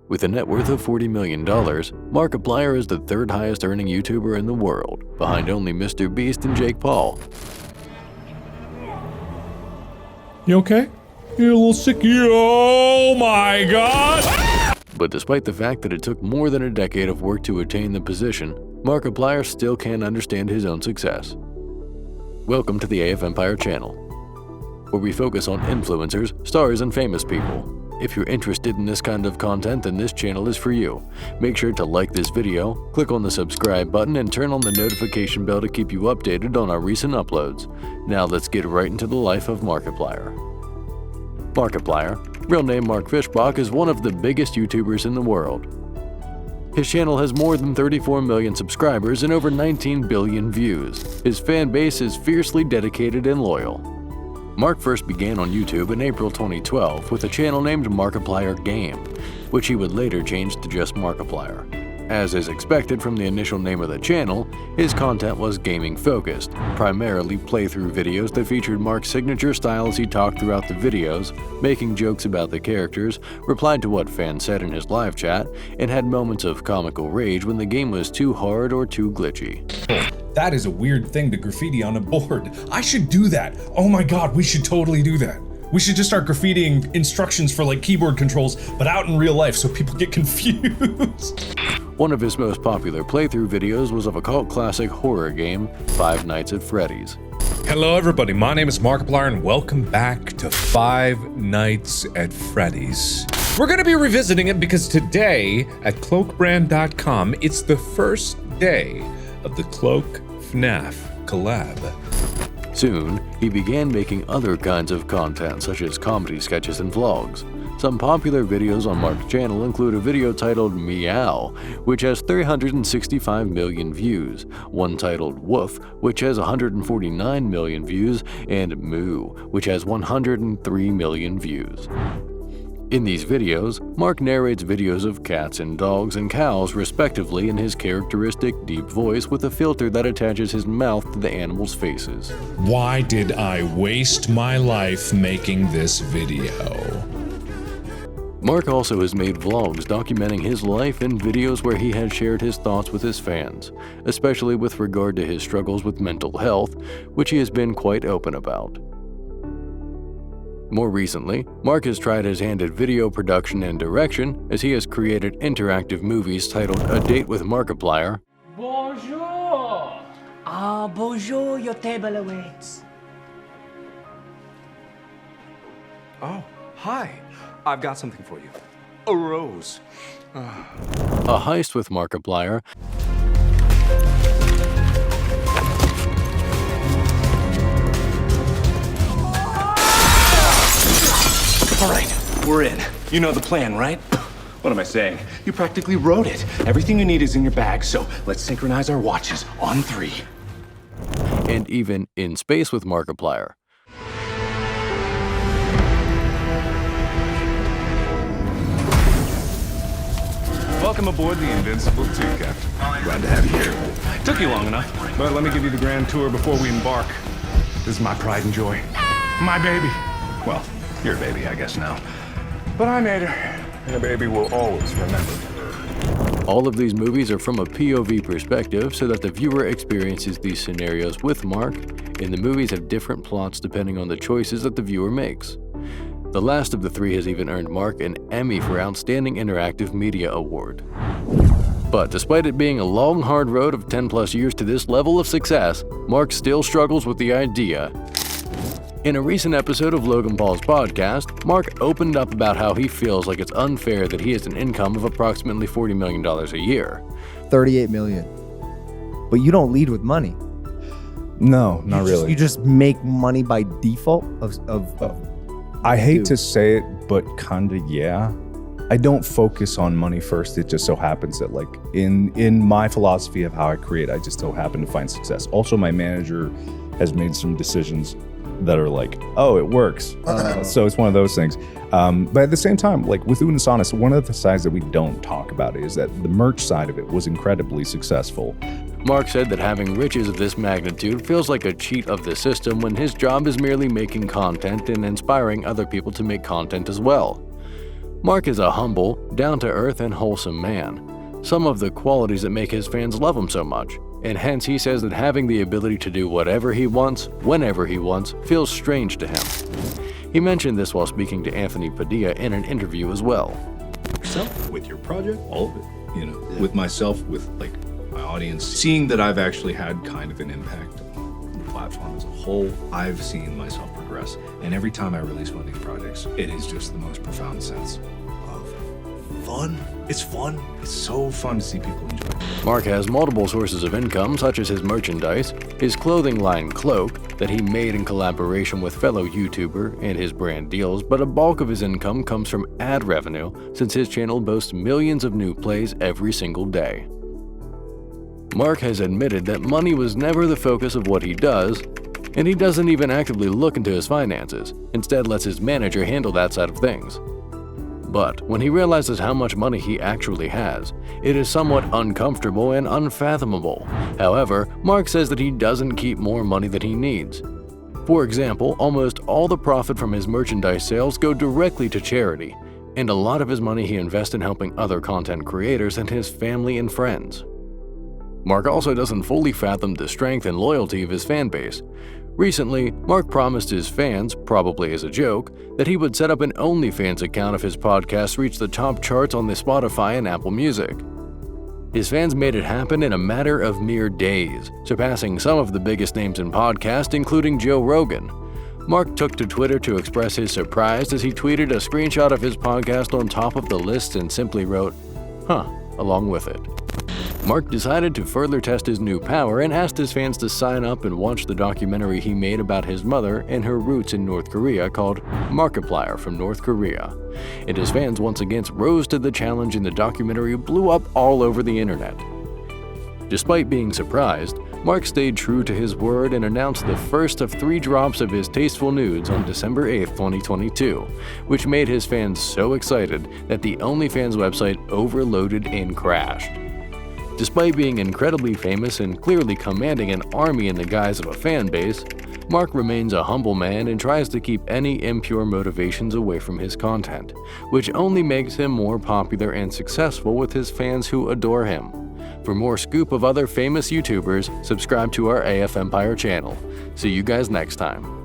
With a net worth of $40 million, Markiplier is the third highest earning YouTuber in the world, behind only Mr. Beast and Jake Paul. You okay? You're a little sick. Oh my god! But despite the fact that it took more than a decade of work to attain the position, Markiplier still can't understand his own success. Welcome to the AF Empire channel, where we focus on influencers, stars, and famous people. If you're interested in this kind of content, then this channel is for you. Make sure to like this video, click on the subscribe button, and turn on the notification bell to keep you updated on our recent uploads. Now let's get right into the life of Markiplier. Markiplier, real name Mark Fishbach, is one of the biggest YouTubers in the world. His channel has more than 34 million subscribers and over 19 billion views. His fan base is fiercely dedicated and loyal. Mark first began on YouTube in April 2012 with a channel named Markiplier Game, which he would later change to just Markiplier. As is expected from the initial name of the channel, his content was gaming focused, primarily playthrough videos that featured Mark's signature style as he talked throughout the videos, making jokes about the characters, replied to what fans said in his live chat, and had moments of comical rage when the game was too hard or too glitchy. That is a weird thing to graffiti on a board. I should do that. Oh my god, we should totally do that. We should just start graffitiing instructions for like keyboard controls, but out in real life so people get confused. One of his most popular playthrough videos was of a cult classic horror game, Five Nights at Freddy's. Hello everybody, my name is Markiplier and welcome back to Five Nights at Freddy's. We're gonna be revisiting it because today at cloakbrand.com, it's the first day of the Cloak FNAF collab. Soon, he began making other kinds of content such as comedy sketches and vlogs. Some popular videos on Mark's channel include a video titled Meow, which has 365 million views, one titled Woof, which has 149 million views, and Moo, which has 103 million views. In these videos, Mark narrates videos of cats and dogs and cows respectively in his characteristic deep voice with a filter that attaches his mouth to the animals' faces. Why did I waste my life making this video? Mark also has made vlogs documenting his life and videos where he has shared his thoughts with his fans, especially with regard to his struggles with mental health, which he has been quite open about. More recently, Mark has tried his hand at video production and direction as he has created interactive movies titled A Date with Markiplier. Bonjour! Ah, bonjour, your table awaits. Oh, hi. I've got something for you. A rose. A Heist with Markiplier, All right, we're in. You know the plan, right? What am I saying? You practically wrote it. Everything you need is in your bag, so let's synchronize our watches on 3. and even In Space with Markiplier. Welcome aboard the Invincible 2, Captain. Glad to have you here. Took you long enough. But let me give you the grand tour before we embark. This is my pride and joy. My baby. Well, your baby, I guess now. But I made her, and a baby will always remember her. All of these movies are from a POV perspective so that the viewer experiences these scenarios with Mark, and the movies have different plots depending on the choices that the viewer makes. The last of the 3 has even earned Mark an Emmy for Outstanding Interactive Media Award. But despite it being a long, hard road of 10+ years to this level of success, Mark still struggles with the idea. In a recent episode of Logan Paul's podcast, Mark opened up about how he feels like it's unfair that he has an income of approximately $40 million a year. 38 million. But you don't lead with money. No, not really. You just make money by default I hate to say it, but kinda yeah. I don't focus on money first. It just so happens that like in my philosophy of how I create, I just so happen to find success. Also, my manager has made some decisions that are like, oh, it works. So it's one of those things. But at the same time, like with Unis Honest, one of the sides that we don't talk about is that the merch side of it was incredibly successful. Mark said that having riches of this magnitude feels like a cheat of the system when his job is merely making content and inspiring other people to make content as well. Mark is a humble, down-to-earth, and wholesome man, some of the qualities that make his fans love him so much, and hence he says that having the ability to do whatever he wants, whenever he wants, feels strange to him. He mentioned this while speaking to Anthony Padilla in an interview as well. Yourself, with your project, all of it, with myself, with like my audience, seeing that I've actually had kind of an impact on the platform as a whole, I've seen myself progress. And every time I release one of these projects, it is just the most profound sense of fun. It's fun. It's so fun to see people enjoy it. Mark has multiple sources of income, such as his merchandise, his clothing line Cloak, that he made in collaboration with fellow YouTuber, and his brand deals, but a bulk of his income comes from ad revenue, since his channel boasts millions of new plays every single day. Mark has admitted that money was never the focus of what he does, and he doesn't even actively look into his finances, instead lets his manager handle that side of things. But when he realizes how much money he actually has, it is somewhat uncomfortable and unfathomable. However, Mark says that he doesn't keep more money than he needs. For example, almost all the profit from his merchandise sales go directly to charity, and a lot of his money he invests in helping other content creators and his family and friends. Mark also doesn't fully fathom the strength and loyalty of his fan base. Recently, Mark promised his fans, probably as a joke, that he would set up an OnlyFans account if his podcast reached the top charts on the Spotify and Apple Music. His fans made it happen in a matter of mere days, surpassing some of the biggest names in podcast, including Joe Rogan. Mark took to Twitter to express his surprise as he tweeted a screenshot of his podcast on top of the list and simply wrote, "Huh," along with it. Mark decided to further test his new power and asked his fans to sign up and watch the documentary he made about his mother and her roots in North Korea called Markiplier from North Korea. And his fans once again rose to the challenge and the documentary blew up all over the internet. Despite being surprised, Mark stayed true to his word and announced the first of 3 drops of his tasteful nudes on December 8, 2022, which made his fans so excited that the OnlyFans website overloaded and crashed. Despite being incredibly famous and clearly commanding an army in the guise of a fan base, Mark remains a humble man and tries to keep any impure motivations away from his content, which only makes him more popular and successful with his fans who adore him. For more scoop of other famous YouTubers, subscribe to our AF Empire channel. See you guys next time.